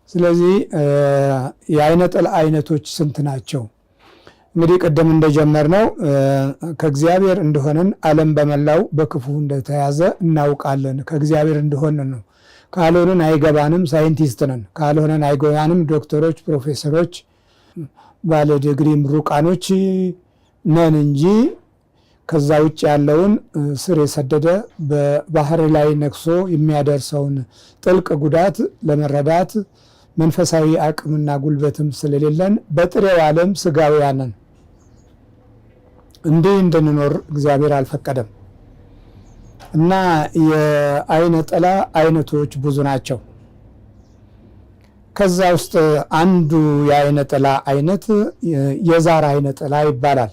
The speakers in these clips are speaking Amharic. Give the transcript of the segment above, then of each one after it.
ስለዚህ የአይነ ጥላ አይነቶች ስንት ናቸው? እንግዲህ ቅድም እንደጀመርነው ከእግዚአብሔር እንደሆነን ዓለም በመላው በክፉ እንደተያዘ እናውቃለን። ከእግዚአብሔር እንደሆነን ነው። ካልሆነን አይገባንም። ሳይንቲስት ነን። ካልሆነን አይገባንም። ዶክተሮች፣ ፕሮፌሰሮች፣ ባለ ዲግሪ ምሩቃኖች ነን እንጂ ከዛ ውጭ ያለውን ስር የሰደደ በባህር ላይ ነክሶ የሚያደርሰውን ጥልቅ ጉዳት ለመረዳት መንፈሳዊ አቅምና ጉልበትም ስለሌለን በጥሬው ዓለም ስጋውያንን እንዲህ እንድንኖር እግዚአብሔር አልፈቀደም እና የአይነ ጥላ አይነቶች ብዙ ናቸው። ከዛ ውስጥ አንዱ የአይነ ጥላ አይነት የዛር አይነ ጥላ ይባላል።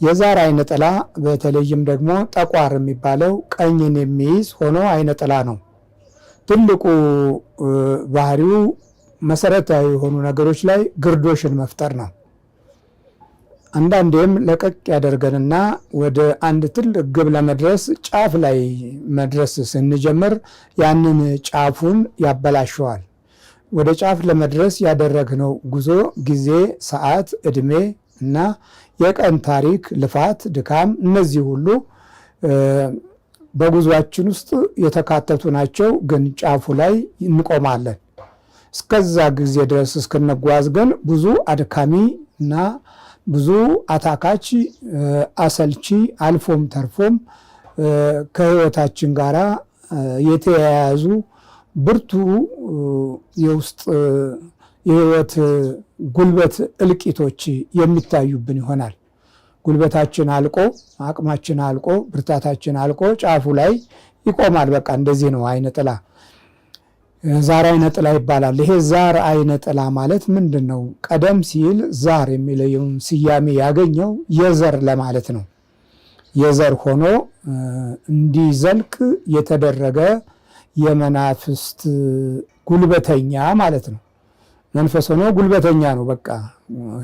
የዛር አይነ ጥላ በተለይም ደግሞ ጠቋር የሚባለው ቀኝን የሚይዝ ሆኖ አይነ ጥላ ነው። ትልቁ ባህሪው መሰረታዊ የሆኑ ነገሮች ላይ ግርዶሽን መፍጠር ነው። አንዳንዴም ለቀቅ ያደርገንና ወደ አንድ ትልቅ ግብ ለመድረስ ጫፍ ላይ መድረስ ስንጀምር ያንን ጫፉን ያበላሸዋል። ወደ ጫፍ ለመድረስ ያደረግነው ጉዞ ጊዜ፣ ሰዓት፣ ዕድሜ እና የቀን ታሪክ፣ ልፋት፣ ድካም እነዚህ ሁሉ በጉዟችን ውስጥ የተካተቱ ናቸው። ግን ጫፉ ላይ እንቆማለን። እስከዛ ጊዜ ድረስ እስክንጓዝ ግን ብዙ አድካሚ እና ብዙ አታካች፣ አሰልቺ አልፎም ተርፎም ከህይወታችን ጋር የተያያዙ ብርቱ የውስጥ የህይወት ጉልበት እልቂቶች የሚታዩብን ይሆናል። ጉልበታችን አልቆ፣ አቅማችን አልቆ፣ ብርታታችን አልቆ ጫፉ ላይ ይቆማል። በቃ እንደዚህ ነው አይነ ጥላ። ዛር አይነ ጥላ ይባላል። ይሄ ዛር አይነ ጥላ ማለት ምንድን ነው? ቀደም ሲል ዛር የሚለየውን ስያሜ ያገኘው የዘር ለማለት ነው። የዘር ሆኖ እንዲዘልቅ የተደረገ የመናፍስት ጉልበተኛ ማለት ነው። መንፈስ ሆኖ ጉልበተኛ ነው። በቃ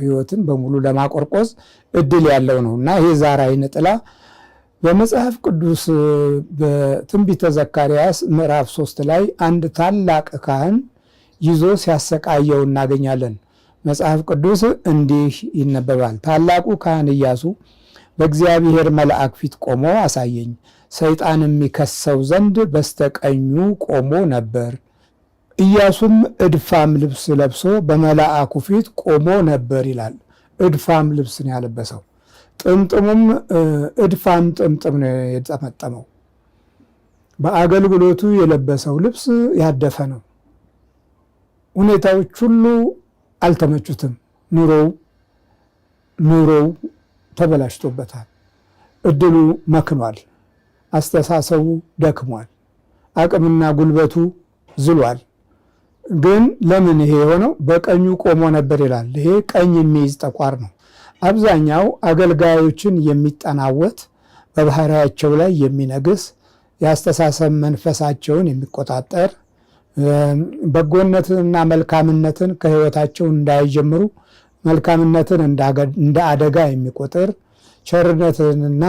ህይወትን በሙሉ ለማቆርቆዝ እድል ያለው ነው እና ይሄ ዛር አይነ ጥላ በመጽሐፍ ቅዱስ በትንቢተ ዘካርያስ ምዕራፍ 3 ላይ አንድ ታላቅ ካህን ይዞ ሲያሰቃየው እናገኛለን። መጽሐፍ ቅዱስ እንዲህ ይነበባል። ታላቁ ካህን ኢያሱ በእግዚአብሔር መልአክ ፊት ቆሞ አሳየኝ። ሰይጣን የሚከሰው ዘንድ በስተቀኙ ቆሞ ነበር። ኢያሱም እድፋም ልብስ ለብሶ በመልአኩ ፊት ቆሞ ነበር ይላል። እድፋም ልብስ ነው ያለበሰው። ጥምጥሙም እድፋም ጥምጥም ነው የጠመጠመው። በአገልግሎቱ የለበሰው ልብስ ያደፈ ነው። ሁኔታዎች ሁሉ አልተመቹትም። ኑሮው ተበላሽቶበታል። እድሉ መክኗል። አስተሳሰቡ ደክሟል። አቅምና ጉልበቱ ዝሏል። ግን ለምን ይሄ የሆነው? በቀኙ ቆሞ ነበር ይላል። ይሄ ቀኝ የሚይዝ ጠቋር ነው። አብዛኛው አገልጋዮችን የሚጠናወት፣ በባህሪያቸው ላይ የሚነግስ፣ የአስተሳሰብ መንፈሳቸውን የሚቆጣጠር፣ በጎነትንና መልካምነትን ከህይወታቸው እንዳይጀምሩ መልካምነትን እንደ አደጋ የሚቆጥር፣ ቸርነትንና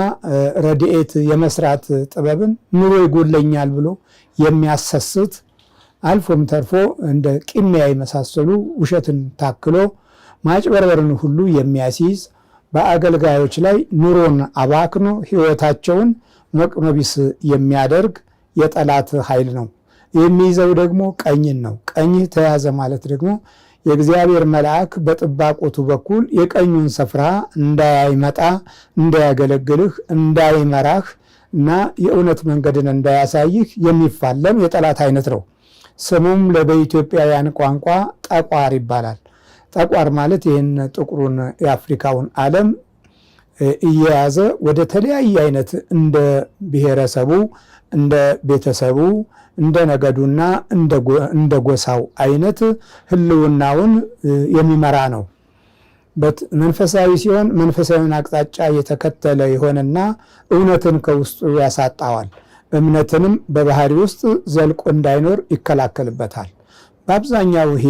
ረድኤት የመስራት ጥበብን ኑሮ ይጎለኛል ብሎ የሚያሰስት፣ አልፎም ተርፎ እንደ ቂሚያ የመሳሰሉ ውሸትን ታክሎ ማጭበርበርን ሁሉ የሚያስይዝ፣ በአገልጋዮች ላይ ኑሮን አባክኖ ህይወታቸውን መቅኖቢስ የሚያደርግ የጠላት ኃይል ነው። የሚይዘው ደግሞ ቀኝን ነው። ቀኝህ ተያዘ ማለት ደግሞ የእግዚአብሔር መልአክ በጥባቆቱ በኩል የቀኙን ስፍራ እንዳይመጣ፣ እንዳያገለግልህ፣ እንዳይመራህ እና የእውነት መንገድን እንዳያሳይህ የሚፋለም የጠላት አይነት ነው። ስሙም በኢትዮጵያውያን ቋንቋ ጠቋር ይባላል። ጠቋር ማለት ይህን ጥቁሩን የአፍሪካውን ዓለም እየያዘ ወደ ተለያየ አይነት እንደ ብሔረሰቡ፣ እንደ ቤተሰቡ፣ እንደ ነገዱና እንደ ጎሳው አይነት ህልውናውን የሚመራ ነው። መንፈሳዊ ሲሆን መንፈሳዊን አቅጣጫ የተከተለ የሆነና እውነትን ከውስጡ ያሳጣዋል። እምነትንም በባህሪ ውስጥ ዘልቆ እንዳይኖር ይከላከልበታል። በአብዛኛው ይሄ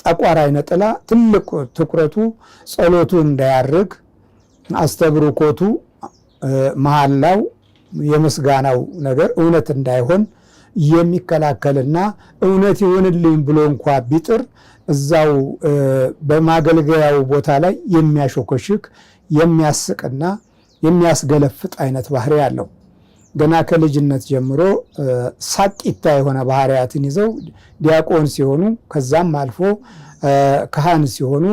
ጠቋር አይነ ጥላ ትልቅ ትኩረቱ ጸሎቱ እንዳያርግ፣ አስተብርኮቱ፣ መሐላው፣ የምስጋናው ነገር እውነት እንዳይሆን የሚከላከልና እውነት ይሁንልኝ ብሎ እንኳ ቢጥር እዛው በማገልገያው ቦታ ላይ የሚያሾኮሽክ የሚያስቅና የሚያስገለፍጥ አይነት ባህሪ ያለው ገና ከልጅነት ጀምሮ ሳቂታ የሆነ ባህሪያትን ይዘው ዲያቆን ሲሆኑ ከዛም አልፎ ካህን ሲሆኑ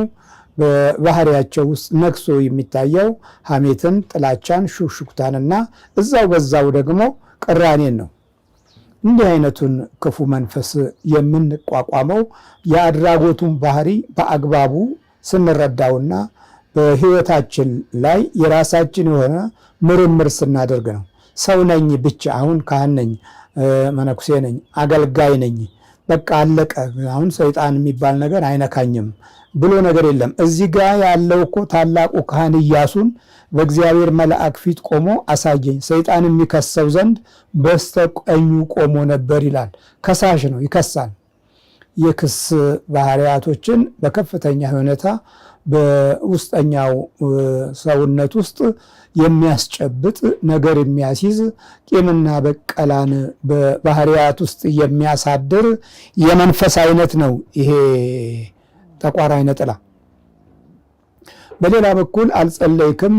በባህሪያቸው ውስጥ ነክሶ የሚታየው ሐሜትን፣ ጥላቻን፣ ሹክሹክታንና እዛው በዛው ደግሞ ቅራኔን ነው። እንዲህ አይነቱን ክፉ መንፈስ የምንቋቋመው የአድራጎቱን ባህሪ በአግባቡ ስንረዳውና በሕይወታችን ላይ የራሳችን የሆነ ምርምር ስናደርግ ነው። ሰው ነኝ ብቻ አሁን ካህን ነኝ፣ መነኩሴ ነኝ፣ አገልጋይ ነኝ፣ በቃ አለቀ፣ አሁን ሰይጣን የሚባል ነገር አይነካኝም ብሎ ነገር የለም። እዚህ ጋር ያለው እኮ ታላቁ ካህን ኢያሱን በእግዚአብሔር መልአክ ፊት ቆሞ አሳየኝ፣ ሰይጣን የሚከሰው ዘንድ በስተቀኙ ቆሞ ነበር ይላል። ከሳሽ ነው፣ ይከሳል። የክስ ባህሪያቶችን በከፍተኛ ሁኔታ በውስጠኛው ሰውነት ውስጥ የሚያስጨብጥ ነገር የሚያስይዝ ቂምና በቀላን በባህሪያት ውስጥ የሚያሳድር የመንፈስ አይነት ነው ይሄ ጠቋር አይነ ጥላ። በሌላ በኩል አልጸለይክም፣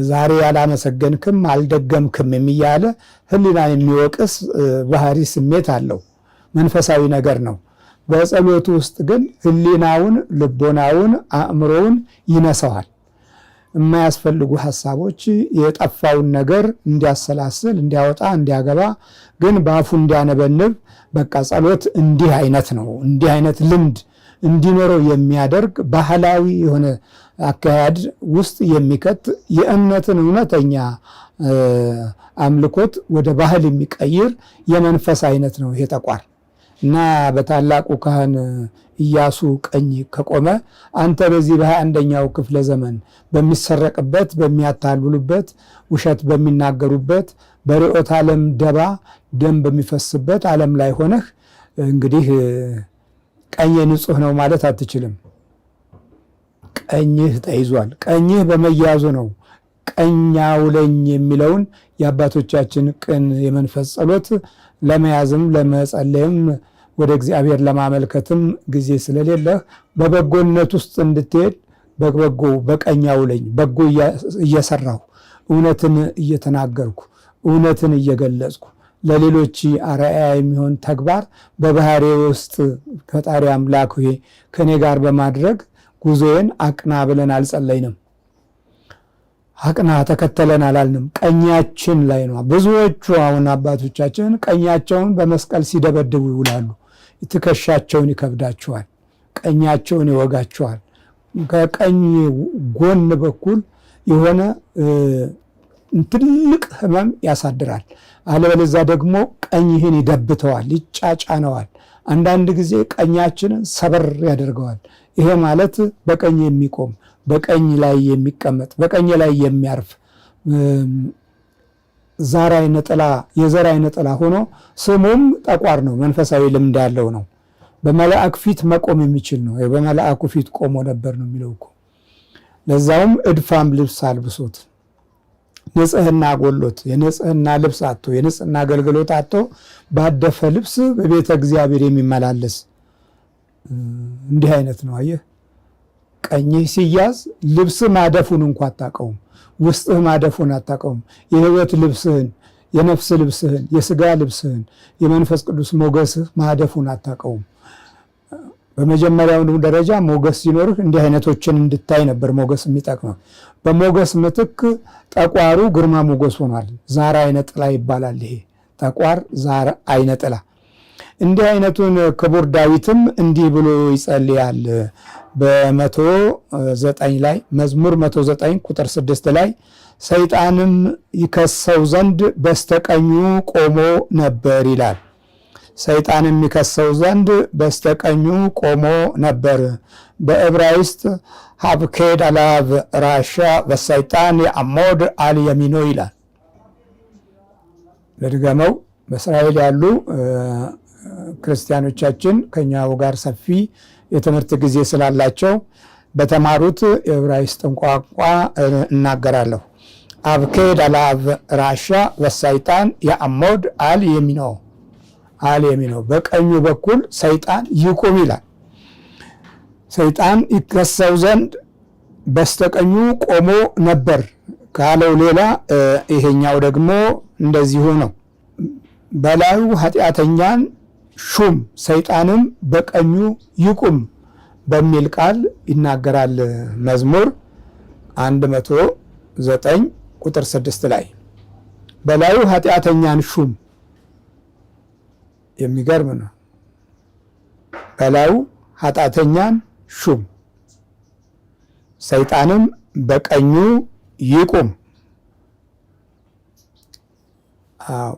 ዛሬ ያላመሰገንክም፣ አልደገምክም የሚያለ ሕሊናን የሚወቅስ ባህሪ ስሜት አለው። መንፈሳዊ ነገር ነው። በጸሎቱ ውስጥ ግን ሕሊናውን፣ ልቦናውን፣ አእምሮውን ይነሳዋል። የማያስፈልጉ ሐሳቦች የጠፋውን ነገር እንዲያሰላስል፣ እንዲያወጣ፣ እንዲያገባ ግን በአፉ እንዲያነበንብ በቃ ጸሎት እንዲህ አይነት ነው። እንዲህ አይነት ልምድ እንዲኖረው የሚያደርግ ባህላዊ የሆነ አካሄድ ውስጥ የሚከት የእምነትን እውነተኛ አምልኮት ወደ ባህል የሚቀይር የመንፈስ አይነት ነው ይሄ ጠቋር። እና በታላቁ ካህን ኢያሱ ቀኝ ከቆመ አንተ በዚህ በ21ኛው ክፍለ ዘመን በሚሰረቅበት፣ በሚያታልሉበት፣ ውሸት በሚናገሩበት፣ በርዕዮተ ዓለም ደባ ደም በሚፈስበት ዓለም ላይ ሆነህ እንግዲህ ቀኝ ንጹሕ ነው ማለት አትችልም። ቀኝህ ተይዟል። ቀኝህ በመያዙ ነው ቀኝ አውለኝ የሚለውን የአባቶቻችን ቅን የመንፈስ ጸሎት ለመያዝም ለመጸለይም ወደ እግዚአብሔር ለማመልከትም ጊዜ ስለሌለህ በበጎነት ውስጥ እንድትሄድ በበጎ በቀኝ አውለኝ፣ በጎ እየሰራሁ እውነትን እየተናገርኩ እውነትን እየገለጽኩ ለሌሎች አርአያ የሚሆን ተግባር በባህሬ ውስጥ ፈጣሪ አምላክ ሆይ ከኔ ጋር በማድረግ ጉዞዬን አቅና ብለን አልጸለይንም። አቅና ተከተለን አላልንም። ቀኛችን ላይ ነው። ብዙዎቹ አሁን አባቶቻችን ቀኛቸውን በመስቀል ሲደበድቡ ይውላሉ። ትከሻቸውን ይከብዳቸዋል፣ ቀኛቸውን ይወጋቸዋል። ከቀኝ ጎን በኩል የሆነ ትልቅ ሕመም ያሳድራል። አለበለዚያ ደግሞ ቀኝህን ይደብተዋል፣ ይጫጫነዋል። አንዳንድ ጊዜ ቀኛችንን ሰበር ያደርገዋል። ይሄ ማለት በቀኝ የሚቆም በቀኝ ላይ የሚቀመጥ በቀኝ ላይ የሚያርፍ ዛር አይነ ጥላ የዘር አይነ ጥላ ሆኖ ስሙም ጠቋር ነው። መንፈሳዊ ልምድ ያለው ነው። በመልአክ ፊት መቆም የሚችል ነው። በመልአኩ ፊት ቆሞ ነበር ነው የሚለው እኮ። ለዛውም እድፋም ልብስ አልብሶት ንጽህና ጎሎት የንጽህና ልብስ አጥቶ የንጽህና አገልግሎት አጥቶ ባደፈ ልብስ በቤተ እግዚአብሔር የሚመላለስ እንዲህ አይነት ነው። አየህ፣ ቀኝህ ሲያዝ ልብስ ማደፉን እንኳ አታውቀውም። ውስጥህ ማደፉን አታውቀውም። የሕይወት ልብስህን፣ የነፍስ ልብስህን፣ የስጋ ልብስህን፣ የመንፈስ ቅዱስ ሞገስህ ማደፉን አታውቀውም። በመጀመሪያው ደረጃ ሞገስ ሲኖርህ እንዲህ አይነቶችን እንድታይ ነበር ሞገስ የሚጠቅመው። በሞገስ ምትክ ጠቋሩ ግርማ ሞገስ ሆኗል። ዛር አይነ ጥላ ይባላል። ይሄ ጠቋር ዛር አይነ ጥላ። እንዲህ አይነቱን ክቡር ዳዊትም እንዲህ ብሎ ይጸልያል። በ109 ላይ መዝሙር 109 ቁጥር 6 ላይ ሰይጣንም ይከሰው ዘንድ በስተቀኙ ቆሞ ነበር ይላል። ሰይጣን የሚከሰው ዘንድ በስተቀኙ ቆሞ ነበር። በዕብራይስጥ ሀብኬድ አላቭ ራሻ በሰይጣን የአሞድ አል የሚኖ ይላል። ለድገመው። በእስራኤል ያሉ ክርስቲያኖቻችን ከኛው ጋር ሰፊ የትምህርት ጊዜ ስላላቸው በተማሩት የዕብራይስጥን ቋንቋ እናገራለሁ። አብኬድ አላብ ራሻ ወሰይጣን ያዕሞድ አል የሚኖ በቀኙ በኩል ሰይጣን ይቁም ይላል። ሰይጣን ይከሰው ዘንድ በስተቀኙ ቆሞ ነበር ካለው ሌላ ይሄኛው ደግሞ እንደዚሁ ነው። በላዩ ኃጢአተኛን ሹም ሰይጣንም በቀኙ ይቁም በሚል ቃል ይናገራል። መዝሙር 109 ቁጥር 6 ላይ በላዩ ኃጢአተኛን ሹም። የሚገርም ነው። በላዩ ኃጢአተኛን ሹም ሰይጣንም በቀኙ ይቁም።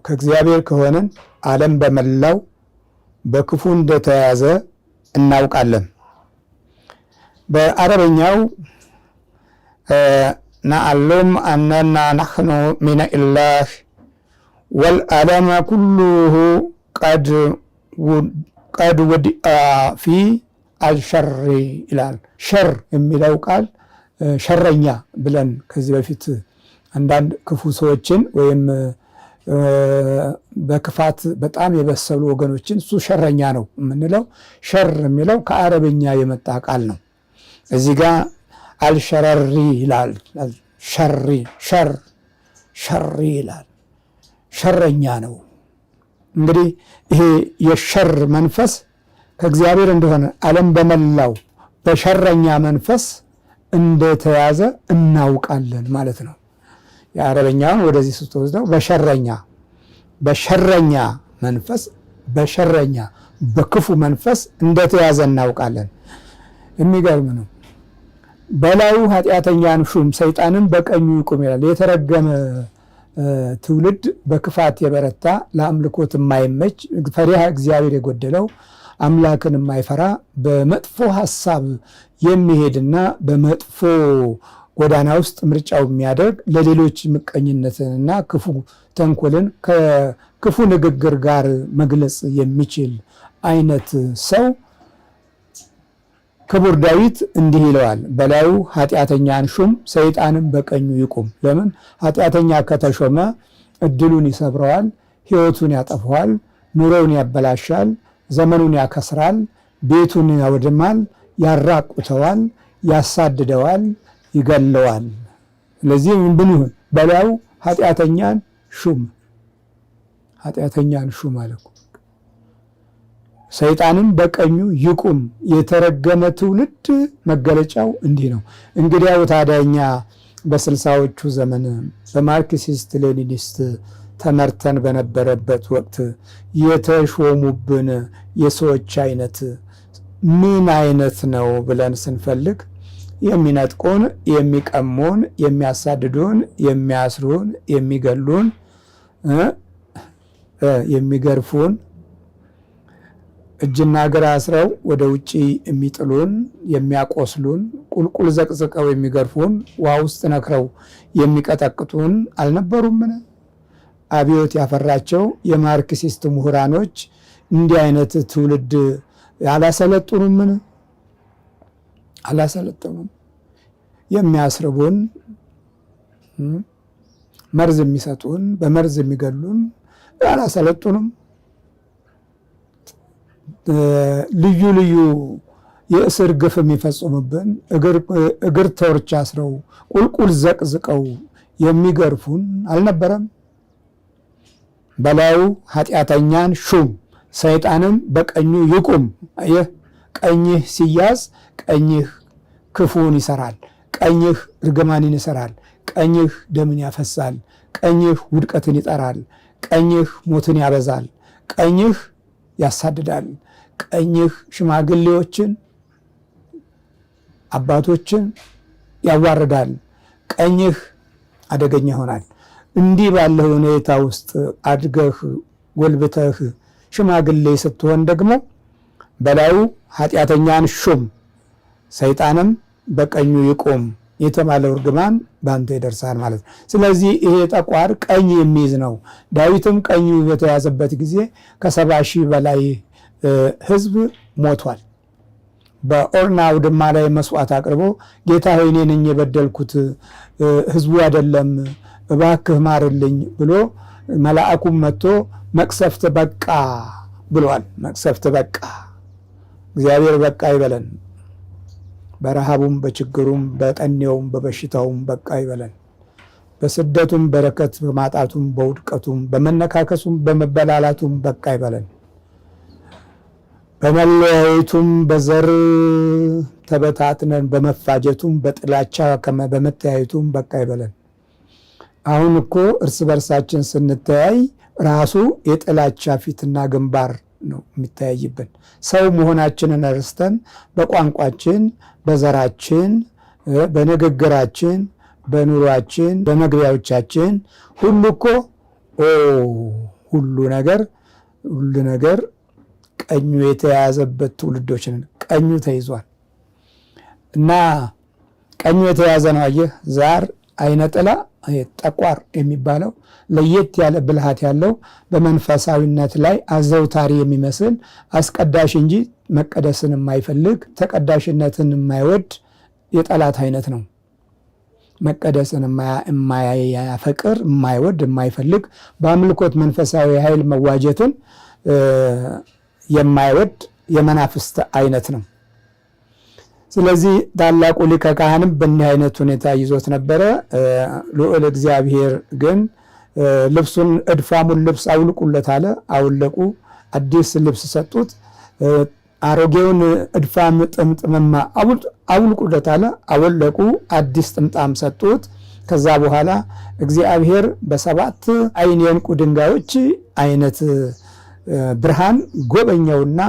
ከእግዚአብሔር ከሆነን ዓለም በመላው በክፉ እንደተያዘ እናውቃለን። በአረበኛው ነዓለም አነና ናሕኑ ሚነ ኢላህ ወልዓለመ ኩሉሁ ቀድ ውድአ ፊ አልሸሪ ይላል። ሸር የሚለው ቃል ሸረኛ ብለን ከዚህ በፊት አንዳንድ ክፉ ሰዎችን ወይም በክፋት በጣም የበሰሉ ወገኖችን እሱ ሸረኛ ነው የምንለው። ሸር የሚለው ከአረብኛ የመጣ ቃል ነው። እዚህ ጋር አልሸረሪ ይላል። ሸሪ ይላል። ሸረኛ ነው። እንግዲህ ይሄ የሸር መንፈስ ከእግዚአብሔር እንደሆነ ዓለም በመላው በሸረኛ መንፈስ እንደተያዘ እናውቃለን ማለት ነው። የአረበኛውን ወደዚህ ስትወስደው በሸረኛ መንፈስ በክፉ መንፈስ እንደተያዘ እናውቃለን። የሚገርም ነው። በላዩ ኃጢአተኛን ሹም ሰይጣንም በቀኙ ይቁም ይላል። የተረገመ ትውልድ በክፋት የበረታ ለአምልኮት የማይመች ፈሪሃ እግዚአብሔር የጎደለው አምላክን የማይፈራ በመጥፎ ሐሳብ የሚሄድና በመጥፎ ጎዳና ውስጥ ምርጫው የሚያደርግ ለሌሎች ምቀኝነትንና ክፉ ተንኮልን ከክፉ ንግግር ጋር መግለጽ የሚችል አይነት ሰው ክቡር ዳዊት እንዲህ ይለዋል፣ በላዩ ኃጢአተኛን ሹም ሰይጣንም በቀኙ ይቁም። ለምን? ኃጢአተኛ ከተሾመ እድሉን ይሰብረዋል፣ ሕይወቱን ያጠፈዋል፣ ኑሮውን ያበላሻል፣ ዘመኑን ያከስራል፣ ቤቱን ያወድማል፣ ያራቁተዋል፣ ያሳድደዋል፣ ይገለዋል። ስለዚህ ምን ብንሆን በላዩ ኃጢአተኛን ሹም አለ። ሰይጣንም በቀኙ ይቁም። የተረገመ ትውልድ መገለጫው እንዲህ ነው። እንግዲያው ታዲያኛ በ60ዎቹ ዘመን በማርክሲስት ሌኒኒስት ተመርተን በነበረበት ወቅት የተሾሙብን የሰዎች አይነት ምን አይነት ነው ብለን ስንፈልግ የሚነጥቁን፣ የሚቀሙን፣ የሚያሳድዱን፣ የሚያስሩን፣ የሚገሉን፣ የሚገርፉን፣ እጅና እግር አስረው ወደ ውጪ የሚጥሉን፣ የሚያቆስሉን፣ ቁልቁል ዘቅዝቀው የሚገርፉን፣ ውሃ ውስጥ ነክረው የሚቀጠቅጡን አልነበሩምን? አብዮት ያፈራቸው የማርክሲስት ምሁራኖች እንዲህ አይነት ትውልድ አላሰለጡንም? አላሰለጠኑም። የሚያስርቡን፣ መርዝ የሚሰጡን፣ በመርዝ የሚገሉን አላሰለጡንም? ልዩ ልዩ የእስር ግፍ የሚፈጽሙብን፣ እግር ተወርች አስረው ቁልቁል ዘቅዝቀው የሚገርፉን አልነበረም? በላዩ ኃጢአተኛን ሹም ሰይጣንም በቀኙ ይቁም። ይህ ቀኝህ ሲያዝ ቀኝህ ክፉን ይሰራል፣ ቀኝህ እርግማንን ይሰራል፣ ቀኝህ ደምን ያፈሳል፣ ቀኝህ ውድቀትን ይጠራል፣ ቀኝህ ሞትን ያበዛል፣ ቀኝህ ያሳድዳል፣ ቀኝህ ሽማግሌዎችን አባቶችን ያዋርዳል፣ ቀኝህ አደገኛ ይሆናል። እንዲህ ባለ ሁኔታ ውስጥ አድገህ ጎልብተህ ሽማግሌ ስትሆን ደግሞ በላዩ ኃጢአተኛን ሹም ሰይጣንም በቀኙ ይቁም የተባለው እርግማን በአንተ ይደርሳል ማለት ነው። ስለዚህ ይሄ ጠቋር ቀኝ የሚይዝ ነው። ዳዊትም ቀኙ በተያዘበት ጊዜ ከ70 ሺህ በላይ ሕዝብ ሞቷል። በኦርና አውድማ ላይ መስዋዕት አቅርቦ ጌታ ሆይ እኔ ነኝ የበደልኩት ሕዝቡ አይደለም እባክህ ማርልኝ ብሎ መልአኩም መጥቶ መቅሰፍት በቃ ብሏል። መቅሰፍት በቃ። እግዚአብሔር በቃ ይበለን። በረሃቡም በችግሩም በጠኔውም በበሽታውም በቃ ይበለን። በስደቱም በረከት በማጣቱም በውድቀቱም በመነካከሱም በመበላላቱም በቃ ይበለን። በመለያየቱም በዘር ተበታትነን በመፋጀቱም በጥላቻ በመተያየቱም በቃ ይበለን። አሁን እኮ እርስ በርሳችን ስንተያይ ራሱ የጥላቻ ፊትና ግንባር ነው የሚተያይብን። ሰው መሆናችንን ረስተን በቋንቋችን፣ በዘራችን፣ በንግግራችን፣ በኑሯችን፣ በመግቢያዎቻችን ሁሉ እኮ ሁሉ ነገር ቀኙ የተያዘበት ትውልዶች ነን። ቀኙ ተይዟል እና ቀኙ የተያዘ ነው። አየህ ዛር አይነ ጥላ ጠቋር የሚባለው ለየት ያለ ብልሃት ያለው በመንፈሳዊነት ላይ አዘውታሪ የሚመስል አስቀዳሽ እንጂ መቀደስን የማይፈልግ ተቀዳሽነትን የማይወድ የጠላት አይነት ነው። መቀደስን የማያፈቅር የማይወድ የማይፈልግ በአምልኮት መንፈሳዊ ኃይል መዋጀትን የማይወድ የመናፍስት አይነት ነው። ስለዚህ ታላቁ ሊቀ ካህንም በእኒህ አይነት ሁኔታ ይዞት ነበረ። ልዑል እግዚአብሔር ግን ልብሱን እድፋሙን ልብስ አውልቁለት አለ። አውለቁ፣ አዲስ ልብስ ሰጡት። አሮጌውን እድፋም ጥምጥምማ አውልቁለት አለ። አወለቁ፣ አዲስ ጥምጣም ሰጡት። ከዛ በኋላ እግዚአብሔር በሰባት አይን የዕንቁ ድንጋዮች አይነት ብርሃን ጎበኘውና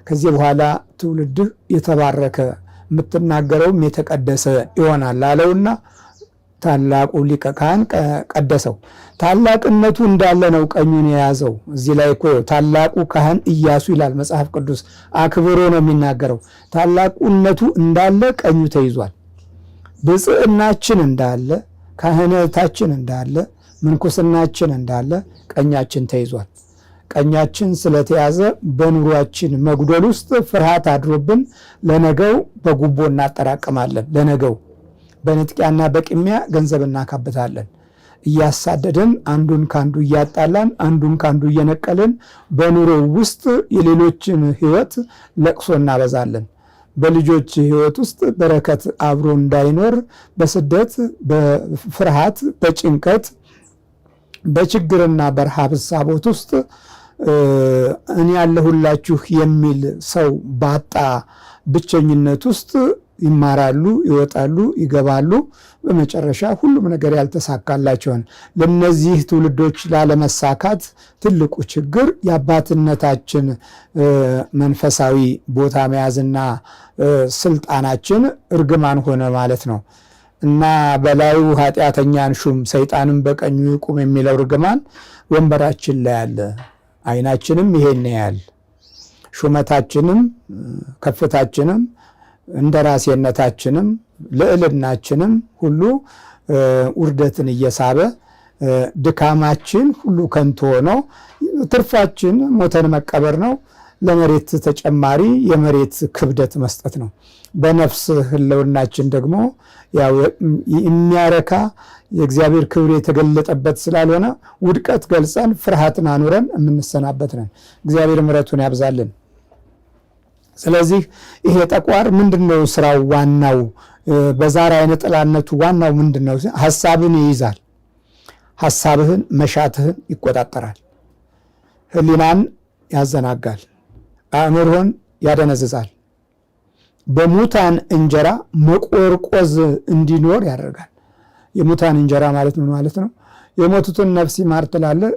ከዚህ በኋላ ትውልድህ የተባረከ የምትናገረውም የተቀደሰ ይሆናል አለውና ታላቁ ሊቀ ካህን ቀደሰው። ታላቅነቱ እንዳለ ነው ቀኙን የያዘው። እዚህ ላይ እኮ ታላቁ ካህን ኢያሱ ይላል መጽሐፍ ቅዱስ፣ አክብሮ ነው የሚናገረው። ታላቁነቱ እንዳለ ቀኙ ተይዟል። ብጽዕናችን እንዳለ፣ ካህነታችን እንዳለ፣ ምንኩስናችን እንዳለ ቀኛችን ተይዟል። ቀኛችን ስለተያዘ በኑሯችን መጉደል ውስጥ ፍርሃት አድሮብን ለነገው በጉቦ እናጠራቅማለን። ለነገው በንጥቂያና በቅሚያ ገንዘብ እናካብታለን። እያሳደድን አንዱን ካንዱ እያጣላን አንዱን ካንዱ እየነቀልን በኑሮ ውስጥ የሌሎችን ሕይወት ለቅሶ እናበዛለን። በልጆች ሕይወት ውስጥ በረከት አብሮ እንዳይኖር በስደት በፍርሃት በጭንቀት በችግርና በረሃብ ሳቦት ውስጥ እኔ ያለሁላችሁ የሚል ሰው ባጣ ብቸኝነት ውስጥ ይማራሉ፣ ይወጣሉ፣ ይገባሉ። በመጨረሻ ሁሉም ነገር ያልተሳካላቸውን። ለነዚህ ትውልዶች ላለመሳካት ትልቁ ችግር የአባትነታችን መንፈሳዊ ቦታ መያዝና ስልጣናችን እርግማን ሆነ ማለት ነው እና በላዩ ኃጢአተኛን ሹም ሰይጣንም በቀኙ ይቁም የሚለው እርግማን ወንበራችን ላይ አለ። አይናችንም ይሄን ያያል። ሹመታችንም ከፍታችንም እንደራሴነታችንም ልዕልናችንም ሁሉ ውርደትን እየሳበ ድካማችን ሁሉ ከንቱ ሆኖ ትርፋችን ሞተን መቀበር ነው። ለመሬት ተጨማሪ የመሬት ክብደት መስጠት ነው። በነፍስ ህልውናችን ደግሞ ያው የሚያረካ የእግዚአብሔር ክብር የተገለጠበት ስላልሆነ ውድቀት ገልጸን ፍርሃትን አኑረን የምንሰናበት ነን። እግዚአብሔር ምሕረቱን ያብዛልን። ስለዚህ ይሄ ጠቋር ምንድነው ስራው? ዋናው በዛር አይነ ጥላነቱ ዋናው ምንድነው? ሐሳብን ይይዛል። ሐሳብህን መሻትህን ይቆጣጠራል። ህሊናን ያዘናጋል። አእምሮን ያደነዝዛል። በሙታን እንጀራ መቆርቆዝ እንዲኖር ያደርጋል። የሙታን እንጀራ ማለት ምን ማለት ነው? የሞቱትን ነፍስ ይማር ትላለህ፣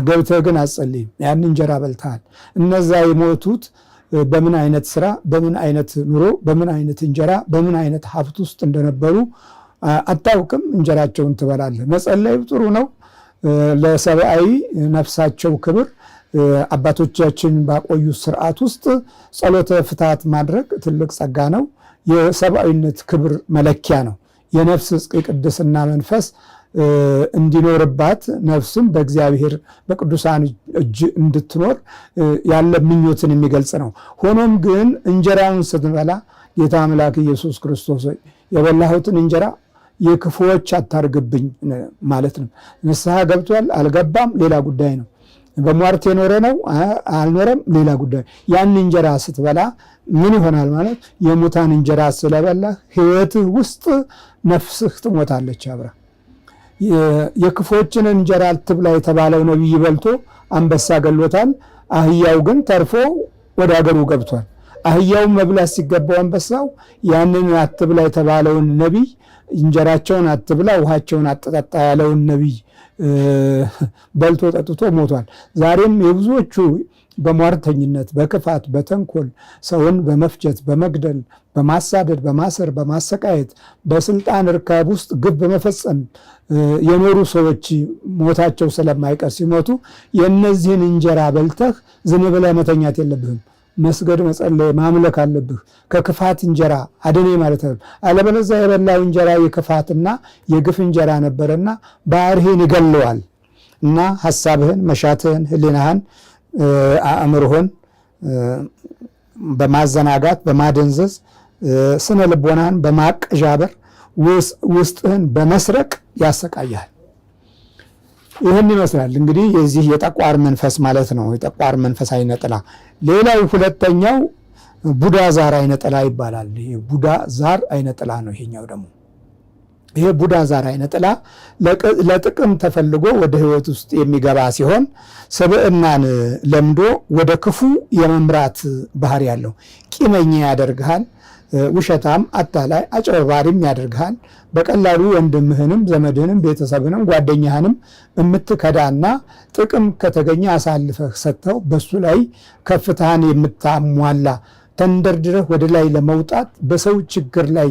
ገብተህ ግን አትጸልይም። ያን እንጀራ በልተሃል። እነዛ የሞቱት በምን አይነት ስራ፣ በምን አይነት ኑሮ፣ በምን አይነት እንጀራ፣ በምን አይነት ሀብት ውስጥ እንደነበሩ አታውቅም። እንጀራቸውን ትበላለህ። መጸለይ ጥሩ ነው ለሰብአዊ ነፍሳቸው ክብር። አባቶቻችን ባቆዩ ስርዓት ውስጥ ጸሎተ ፍትሐት ማድረግ ትልቅ ጸጋ ነው። የሰብአዊነት ክብር መለኪያ ነው። የነፍስ ቅድስና መንፈስ እንዲኖርባት ነፍስም በእግዚአብሔር በቅዱሳን እጅ እንድትኖር ያለ ምኞትን የሚገልጽ ነው። ሆኖም ግን እንጀራውን ስትበላ ጌታ አምላክ ኢየሱስ ክርስቶስ የበላሁትን እንጀራ የክፉዎች አታርግብኝ ማለት ነው። ንስሐ ገብቷል አልገባም ሌላ ጉዳይ ነው። በሟርት የኖረ ነው አልኖረም ሌላ ጉዳይ። ያን እንጀራ ስትበላ ምን ይሆናል ማለት የሙታን እንጀራ ስለበላህ ሕይወትህ ውስጥ ነፍስህ ትሞታለች አብራ። የክፎችን እንጀራ አትብላ የተባለው ነቢይ በልቶ አንበሳ ገሎታል። አህያው ግን ተርፎ ወደ አገሩ ገብቷል። አህያውን መብላት ሲገባው አንበሳው ያንን አትብላ የተባለውን ነቢይ እንጀራቸውን አትብላ ውሃቸውን አጠጣጣ ያለውን ነቢይ በልቶ ጠጥቶ ሞቷል። ዛሬም የብዙዎቹ በሟርተኝነት፣ በክፋት፣ በተንኮል ሰውን በመፍጀት፣ በመግደል፣ በማሳደድ፣ በማሰር፣ በማሰቃየት በስልጣን እርካብ ውስጥ ግብ በመፈጸም የኖሩ ሰዎች ሞታቸው ስለማይቀር ሲሞቱ የእነዚህን እንጀራ በልተህ ዝም ብለህ መተኛት የለብህም። መስገድ፣ መጸለይ፣ ማምለክ አለብህ። ከክፋት እንጀራ አድኔ ማለት ነው። አለበለዚያ የበላው እንጀራ የክፋትና የግፍ እንጀራ ነበርና ባህርህን ይገለዋል እና ሐሳብህን፣ መሻትህን፣ ህሊናህን፣ አእምሮህን በማዘናጋት በማደንዘዝ ስነ ልቦናህን በማቀዣበር ውስጥህን በመስረቅ ያሰቃያል። ይህን ይመስላል እንግዲህ የዚህ የጠቋር መንፈስ ማለት ነው። የጠቋር መንፈስ አይነ ጥላ። ሌላው ሁለተኛው ቡዳ ዛር አይነ ጥላ ይባላል። ይሄ ቡዳ ዛር አይነ ጥላ ነው። ይሄኛው ደግሞ ይሄ ቡዳ ዛር አይነ ጥላ ለጥቅም ተፈልጎ ወደ ህይወት ውስጥ የሚገባ ሲሆን ስብዕናን ለምዶ ወደ ክፉ የመምራት ባህሪ ያለው ቂመኛ ያደርግሃል። ውሸታም፣ አታላይ፣ አጭበርባሪም ያደርግሃል። በቀላሉ ወንድምህንም ዘመድህንም ቤተሰብንም ጓደኛህንም የምትከዳና ጥቅም ከተገኘ አሳልፈህ ሰጥተው በሱ ላይ ከፍታህን የምታሟላ ተንደርድረህ ወደ ላይ ለመውጣት በሰው ችግር ላይ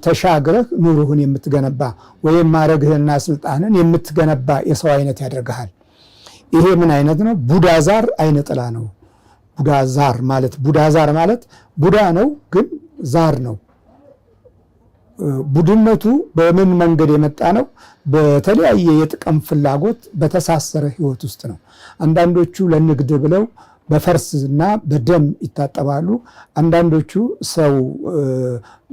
ተሻግረህ ኑሮህን የምትገነባ ወይም ማዕረግህንና ስልጣንን የምትገነባ የሰው አይነት ያደርግሃል። ይሄ ምን አይነት ነው? ቡዳ ዛር አይነ ጥላ ነው። ቡዳ ዛር ማለት ቡዳ ነው ግን ዛር ነው። ቡድነቱ በምን መንገድ የመጣ ነው? በተለያየ የጥቅም ፍላጎት በተሳሰረ ህይወት ውስጥ ነው። አንዳንዶቹ ለንግድ ብለው በፈርስና በደም ይታጠባሉ። አንዳንዶቹ ሰው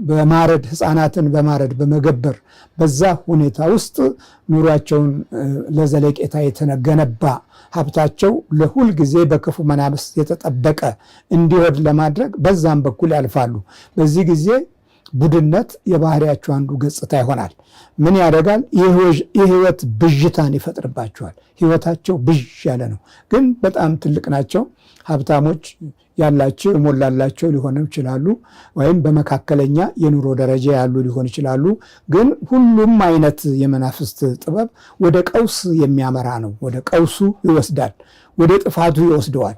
በማረድ ህፃናትን በማረድ በመገበር በዛ ሁኔታ ውስጥ ኑሯቸውን ለዘለቄታ የተገነባ ሀብታቸው ለሁል ጊዜ በክፉ መናፍስት የተጠበቀ እንዲወድ ለማድረግ በዛም በኩል ያልፋሉ። በዚህ ጊዜ ቡድነት የባህሪያቸው አንዱ ገጽታ ይሆናል። ምን ያደርጋል? የህይወት ብዥታን ይፈጥርባቸዋል። ህይወታቸው ብዥ ያለ ነው፣ ግን በጣም ትልቅ ናቸው። ሀብታሞች ያላቸው የሞላላቸው ሊሆኑ ይችላሉ፣ ወይም በመካከለኛ የኑሮ ደረጃ ያሉ ሊሆኑ ይችላሉ። ግን ሁሉም አይነት የመናፍስት ጥበብ ወደ ቀውስ የሚያመራ ነው። ወደ ቀውሱ ይወስዳል፣ ወደ ጥፋቱ ይወስደዋል።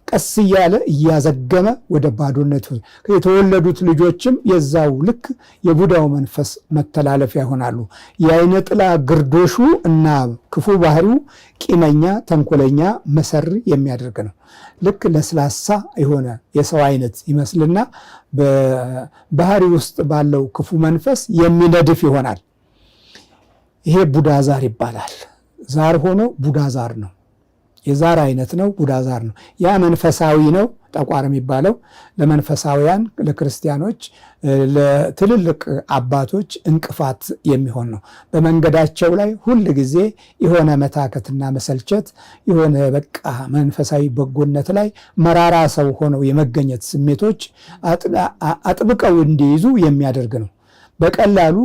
ቀስ እያለ እያዘገመ ወደ ባዶነት የተወለዱት ልጆችም የዛው ልክ የቡዳው መንፈስ መተላለፊያ ይሆናሉ። የአይነ ጥላ ግርዶሹ እና ክፉ ባህሪው ቂመኛ፣ ተንኮለኛ፣ መሰሪ የሚያደርግ ነው። ልክ ለስላሳ የሆነ የሰው አይነት ይመስልና በባህሪ ውስጥ ባለው ክፉ መንፈስ የሚነድፍ ይሆናል። ይሄ ቡዳ ዛር ይባላል። ዛር ሆኖ ቡዳ ዛር ነው። የዛር አይነት ነው። ቡዳ ዛር ነው። ያ መንፈሳዊ ነው። ጠቋር የሚባለው ለመንፈሳውያን፣ ለክርስቲያኖች፣ ለትልልቅ አባቶች እንቅፋት የሚሆን ነው። በመንገዳቸው ላይ ሁል ጊዜ የሆነ መታከትና መሰልቸት፣ የሆነ በቃ መንፈሳዊ በጎነት ላይ መራራ ሰው ሆነው የመገኘት ስሜቶች አጥብቀው እንዲይዙ የሚያደርግ ነው። በቀላሉ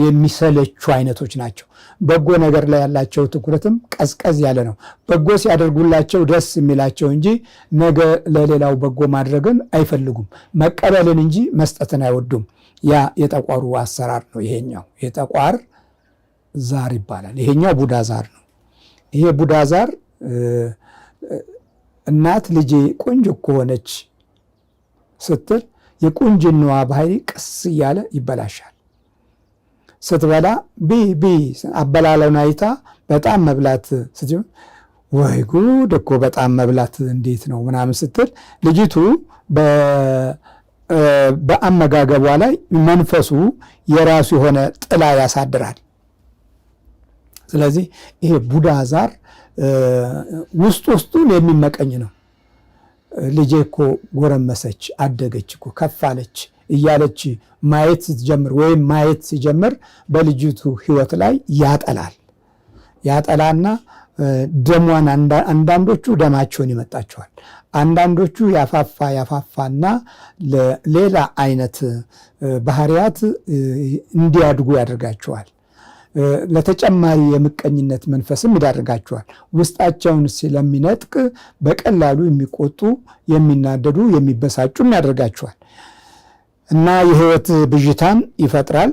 የሚሰለቹ አይነቶች ናቸው። በጎ ነገር ላይ ያላቸው ትኩረትም ቀዝቀዝ ያለ ነው። በጎ ሲያደርጉላቸው ደስ የሚላቸው እንጂ ነገ ለሌላው በጎ ማድረግን አይፈልጉም። መቀበልን እንጂ መስጠትን አይወዱም። ያ የጠቋሩ አሰራር ነው። ይሄኛው የጠቋር ዛር ይባላል። ይሄኛው ቡዳ ዛር ነው። ይሄ ቡዳ ዛር እናት ልጄ ቆንጆ እኮ ሆነች ስትል የቁንጅናዋ ባህሪ ቀስ እያለ ይበላሻል። ስትበላ ቢ አበላለውን አይታ በጣም መብላት ስትሆን ወይ ጉድ እኮ በጣም መብላት እንዴት ነው ምናምን ስትል ልጅቱ በአመጋገቧ ላይ መንፈሱ የራሱ የሆነ ጥላ ያሳድራል። ስለዚህ ይሄ ቡዳ ዛር ውስጡን የሚመቀኝ ነው። ልጄ እኮ ጎረመሰች፣ አደገች እኮ ከፍ አለች እያለች ማየት ስትጀምር ወይም ማየት ሲጀምር በልጅቱ ህይወት ላይ ያጠላና ደሟን አንዳንዶቹ ደማቸውን ይመጣቸዋል። አንዳንዶቹ ያፋፋና ሌላ አይነት ባህሪያት እንዲያድጉ ያደርጋቸዋል። ለተጨማሪ የምቀኝነት መንፈስም ይዳርጋቸዋል። ውስጣቸውን ስለሚነጥቅ በቀላሉ የሚቆጡ፣ የሚናደዱ፣ የሚበሳጩም ያደርጋቸዋል እና የህይወት ብዥታን ይፈጥራል።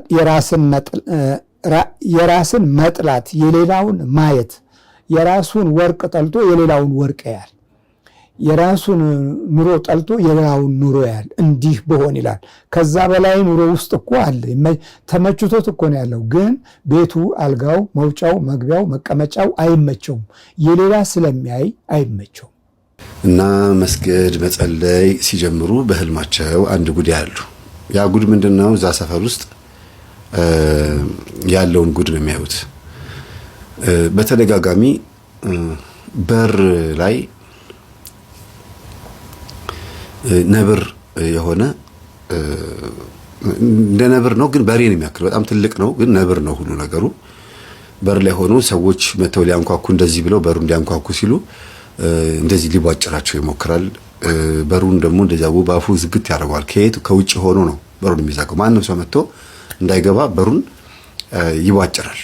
የራስን መጥላት፣ የሌላውን ማየት፣ የራሱን ወርቅ ጠልቶ የሌላውን ወርቅ ያያል። የራሱን ኑሮ ጠልቶ የሌላውን ኑሮ ያያል። እንዲህ በሆን ይላል። ከዛ በላይ ኑሮ ውስጥ እኮ አለ። ተመችቶት እኮ ነው ያለው፣ ግን ቤቱ፣ አልጋው፣ መውጫው፣ መግቢያው፣ መቀመጫው አይመቸውም። የሌላ ስለሚያይ አይመቸውም። እና መስገድ መጸለይ ሲጀምሩ በህልማቸው አንድ ጉድ ያሉ። ያ ጉድ ምንድነው? እዛ ሰፈር ውስጥ ያለውን ጉድ ነው የሚያዩት። በተደጋጋሚ በር ላይ ነብር የሆነ እንደ ነብር ነው ግን በሬን የሚያክል በጣም ትልቅ ነው ግን ነብር ነው ሁሉ ነገሩ። በር ላይ ሆኖ ሰዎች መተው ሊያንኳኩ እንደዚህ ብለው በሩ እንዲያንኳኩ ሲሉ እንደዚህ ሊቧጭራቸው ይሞክራል። በሩን ደግሞ እንደዚያ ባፉ ዝግት ያደርገዋል። ከውጭ ሆኖ ነው በሩን የሚዘጋው። ማንም ሰው መጥቶ እንዳይገባ በሩን ይቧጭራል።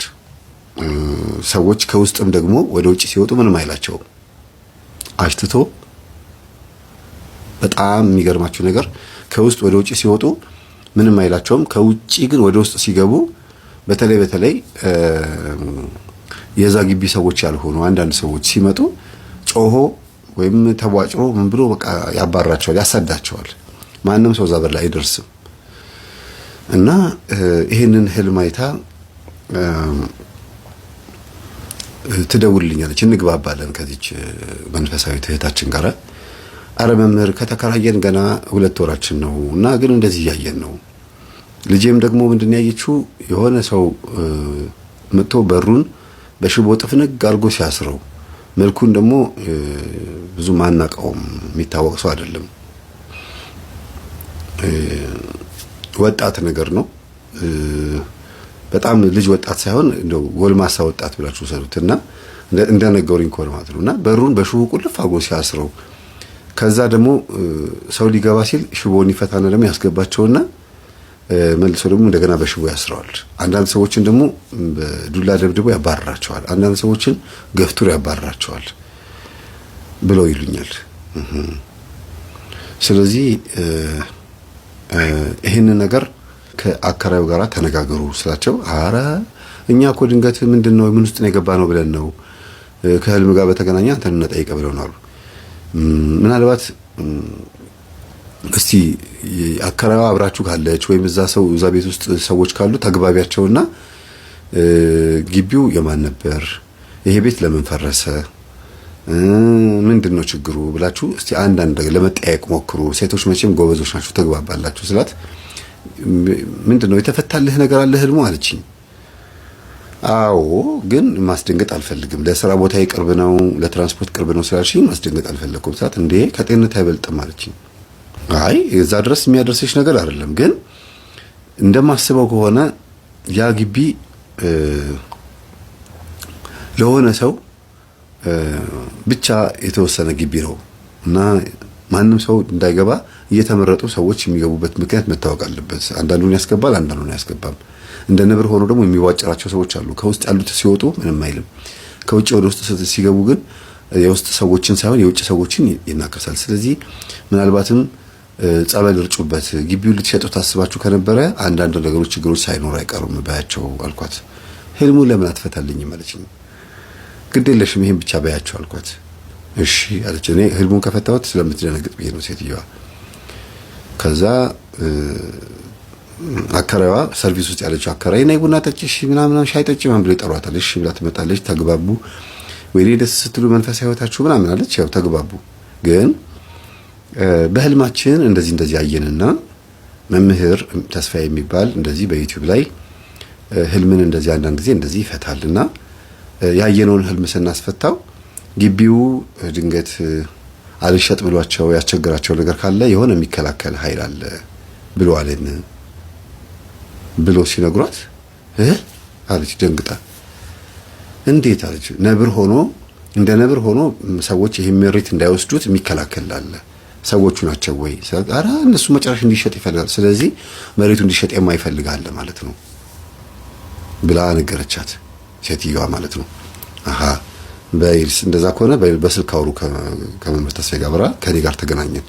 ሰዎች ከውስጥም ደግሞ ወደ ውጭ ሲወጡ ምንም አይላቸውም። አሽትቶ በጣም የሚገርማችሁ ነገር ከውስጥ ወደ ውጭ ሲወጡ ምንም አይላቸውም። ከውጭ ግን ወደ ውስጥ ሲገቡ በተለይ የዛ ግቢ ሰዎች ያልሆኑ አንዳንድ ሰዎች ሲመጡ ጮሆ ወይም ተቧጭሮ ምን ብሎ በቃ ያባራቸዋል፣ ያሳዳቸዋል። ማንም ሰው እዛ በር ላይ አይደርስም። እና ይሄንን ህልም አይታ ትደውልልኛለች። እንግባባለን ከዚች መንፈሳዊ እህታችን ጋር። አረ መምህር ከተከራየን ገና 2 ወራችን ነው እና ግን እንደዚህ ያየን ነው። ልጄም ደግሞ ምንድን ያየችው የሆነ ሰው መጥቶ በሩን በሽቦ ጥፍንግ አድርጎ ሲያስረው፣ መልኩን ደግሞ ብዙ ማናቀውም የሚታወቅ ሰው አይደለም። ወጣት ነገር ነው። በጣም ልጅ ወጣት ሳይሆን እንደው ጎልማሳ ወጣት ብላችሁ ሰሩትና እንደነገሩኝ ኮል ማለት ነውና በሩን በሽቦ ቁልፍ አድርጎ ሲያስረው ከዛ ደግሞ ሰው ሊገባ ሲል ሽቦን ይፈታና ደግሞ ያስገባቸውና መልሶ ደግሞ እንደገና በሽቦ ያስረዋል። አንዳንድ ሰዎችን ደግሞ በዱላ ደብድቦ ያባርራቸዋል። አንዳንድ ሰዎችን ገፍቱር ያባርራቸዋል ብለው ይሉኛል። ስለዚህ ይሄንን ነገር ከአከራዩ ጋር ተነጋገሩ ስላቸው፣ አረ እኛ እኮ ድንገት ምንድነው ምን ውስጥ ነው የገባ ነው ብለን ነው ከህልም ጋር በተገናኘ አንተን እንጠይቅ ብለውናል። ምናልባት እስቲ አከራዩ አብራችሁ ካለች ወይም እዛ ቤት ውስጥ ሰዎች ካሉ ተግባቢያቸውና ግቢው የማን ነበር፣ ይሄ ቤት ለምን ፈረሰ፣ ምንድነው ችግሩ ብላችሁ እስቲ አንዳንድ ነገር ለመጠያየቅ ሞክሩ። ሴቶች መቼም ጎበዞች ናችሁ፣ ተግባባላችሁ ስላት ምንድነው የተፈታልህ ነገር አለ ህልሙ አለችኝ። አዎ ግን ማስደንገጥ አልፈልግም፣ ለስራ ቦታ ቅርብ ነው፣ ለትራንስፖርት ቅርብ ነው ስላልሽኝ ማስደንገጥ አልፈለኩም ስላት፣ እንዴ ከጤንነት አይበልጥም አለችኝ። አይ እዛ ድረስ የሚያደርሰሽ ነገር አይደለም፣ ግን እንደማስበው ከሆነ ያ ግቢ ለሆነ ሰው ብቻ የተወሰነ ግቢ ነው እና ማንም ሰው እንዳይገባ እየተመረጡ ሰዎች የሚገቡበት ምክንያት መታወቅ አለበት። አንዳንዱን ያስገባል፣ አንዳንዱን አያስገባም። እንደ ነብር ሆኖ ደግሞ የሚዋጭራቸው ሰዎች አሉ። ከውስጥ ያሉት ሲወጡ ምንም አይልም፣ ከውጭ ወደ ውስጥ ሲገቡ ግን የውስጥ ሰዎችን ሳይሆን የውጭ ሰዎችን ይናከሳል። ስለዚህ ምናልባትም ጸበል እርጩበት፣ ግቢውን ልትሸጡት ታስባችሁ ከነበረ አንዳንድ ነገሮች ችግሮች ሳይኖር አይቀሩም ባያቸው አልኳት። ህልሙን ለምን አትፈታልኝም አለችኝ። ግድ የለሽም ይሄን ብቻ ባያቸው አልኳት። እሺ አለች። እኔ ህልሙን ከፈታሁት ስለምትደነግጥ ብዬ ነው ሴትዮዋ። ከዛ አከራዋ ሰርቪስ ውስጥ ያለችው አከራይ ነይ ቡና ጠጪ፣ እሺ ምናምን ሻይ ጠጪ ምናምን ብሎ ይጠሯታል። እሺ ብላ ትመጣለች። ተግባቡ። ወይኔ ደስ ስትሉ መንፈሳዊ ህይወታችሁ ምናምን አለች። ያው ተግባቡ። ግን በህልማችን እንደዚህ አየንና መምህር ተስፋዬ የሚባል እንደዚህ በዩቲዩብ ላይ ህልምን እንደዚህ አንዳንድ ጊዜ እንደዚህ ይፈታልና ያየነውን ህልም ስናስፈታው ግቢው ድንገት አልሸጥ ብሏቸው ያስቸግራቸው ነገር ካለ የሆነ የሚከላከል ኃይል አለ ብሎ አለን ብሎ ሲነግሯት አለች ደንግጣ። እንዴት አለች። ነብር ሆኖ እንደ ነብር ሆኖ ሰዎች ይሄ መሬት እንዳይወስዱት የሚከላከል አለ። ሰዎቹ ናቸው ወይ? አረ እነሱ መጨረሻ እንዲሸጥ ይፈልጋል። ስለዚህ መሬቱ እንዲሸጥ የማይፈልግ አለ ማለት ነው ብላ ነገረቻት ሴትዮዋ ማለት ነው። አሃ በይልስ እንደዛ ከሆነ በስልክ አውሩ ከመምህር ተስፋዬ ጋር ከኔ ጋር ተገናኘን።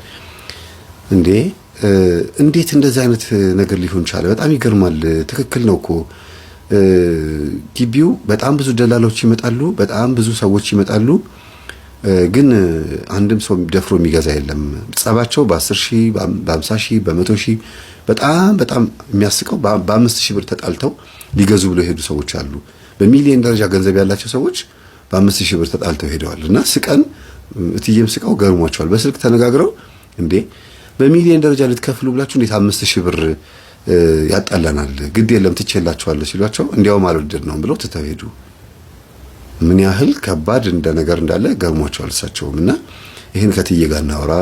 እንዴት እንደዚህ አይነት ነገር ሊሆን ቻለ? በጣም ይገርማል። ትክክል ነው እኮ ግቢው በጣም ብዙ ደላሎች ይመጣሉ፣ በጣም ብዙ ሰዎች ይመጣሉ። ግን አንድም ሰው ደፍሮ የሚገዛ የለም። ጸባቸው በ10,000 በ50,000 በ100,000 በጣም የሚያስቀው በ5,000 ብር ተጣልተው ሊገዙ ብለው የሄዱ ሰዎች አሉ። በሚሊዮን ደረጃ ገንዘብ ያላቸው ሰዎች በ5,000 ብር ተጣልተው ሄደዋል። እና ስቀን እትዬም ስቀው ገርሟቸዋል። በስልክ ተነጋግረው በሚሊዮን ደረጃ ልትከፍሉ ብላችሁ እንዴት 5,000 ብር ያጣላናል? ግድ የለም ትቼላችኋለሁ ሲሏቸው እንዲያውም አልወደድነውም ብለው ትተው ሄዱ። ምን ያህል ከባድ ነገር እንዳለ ገርሟቸዋል እሳቸውም። እና ይሄን ከትዬ ጋር እናወራ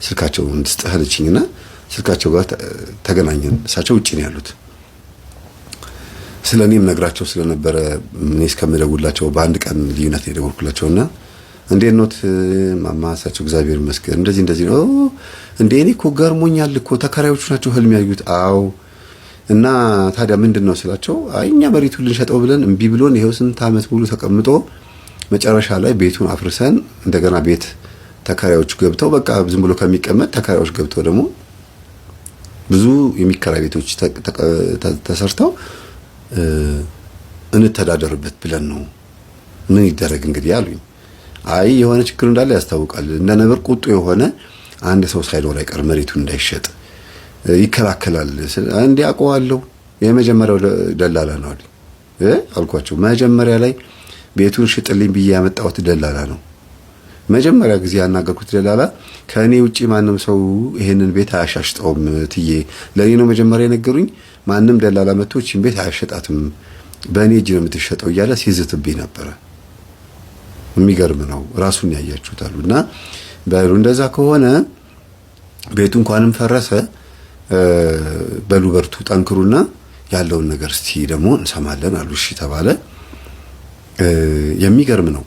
ስልካቸውን ትስጠህልችኝና ስልካቸው ጋር ተገናኘን። እሳቸው ውጪ ነው ያሉት። ስለኔም ነግራቸው ስለነበረ እኔ እስከምደውላቸው በአንድ ቀን ልዩነት ነው የደወልኩላቸውና እንዴት ኖት ማማ? እሳቸው እግዚአብሔር ይመስገን እንደዚህ ነው። እኔ እኮ ገርሞኛል እኮ ተከራዮቹ ናቸው ህልም ያዩት። አዎ እና ታዲያ ምንድነው ስላቸው፣ አይ እኛ መሬቱን ልንሸጠው ብለን እምቢ ብሎን ይሄው ስንት ዓመት ሙሉ ተቀምጦ መጨረሻ ላይ ቤቱን አፍርሰን እንደገና ቤት ተከራዮቹ ገብተው በቃ ዝም ብሎ ከሚቀመጥ ተከራዮች ገብተው ደግሞ ብዙ የሚከራይ ቤቶች ተሰርተው እንተዳደርበት ብለን ነው። ምን ይደረግ እንግዲህ አሉኝ። አይ የሆነ ችግር እንዳለ ያስታውቃል። እንደ ነበር ቁጡ የሆነ አንድ ሰው ሳይኖር አይቀር መሬቱን እንዳይሸጥ ይከላከላል። እንዴ አውቀዋለሁ፣ የመጀመሪያው ደላላ ነው አልኳቸው። መጀመሪያ ላይ ቤቱን ሽጥልኝ ብዬ ያመጣሁት ደላላ ነው። መጀመሪያ ጊዜ ያናገርኩት ደላላ ከኔ ውጪ ማንም ሰው ይሄንን ቤት አያሻሽጠውም ትዬ፣ ለኔ ነው መጀመሪያ የነገሩኝ። ማንም ደላላ መጥቶ እቺን ቤት አያሸጣትም፣ በእኔ እጅ ነው የምትሸጠው እያለ ሲዝትብኝ ነበረ። የሚገርም ነው። ራሱን ያያችሁታሉና በሉ እንደዛ ከሆነ ቤቱ እንኳንም ፈረሰ፣ በሉ በርቱ፣ ጠንክሩና ያለውን ነገር እስቲ ደግሞ እንሰማለን አሉ። እሺ ተባለ። የሚገርም ነው።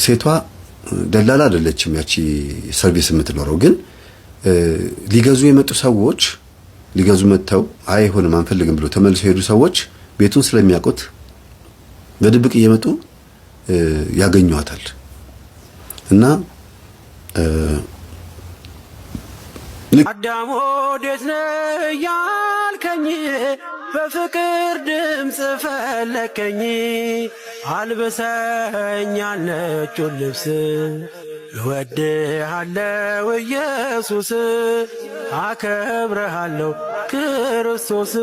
ሴቷ ደላላ አይደለችም ያቺ ሰርቪስ የምትኖረው። ግን ሊገዙ የመጡ ሰዎች ሊገዙ መጥተው አይሆንም አንፈልግም ብሎ ተመልሰው ሄዱ ሰዎች ቤቱን ስለሚያውቁት በድብቅ እየመጡ ያገኟታል። እና አዳም ወዴት ነህ ያልከኝ፣ በፍቅር ድምፅ ፈለከኝ። አልብሰኝ ነጩን ልብስ፣ እወድሃለሁ ኢየሱስ፣ አከብረሃለሁ ክርስቶስ።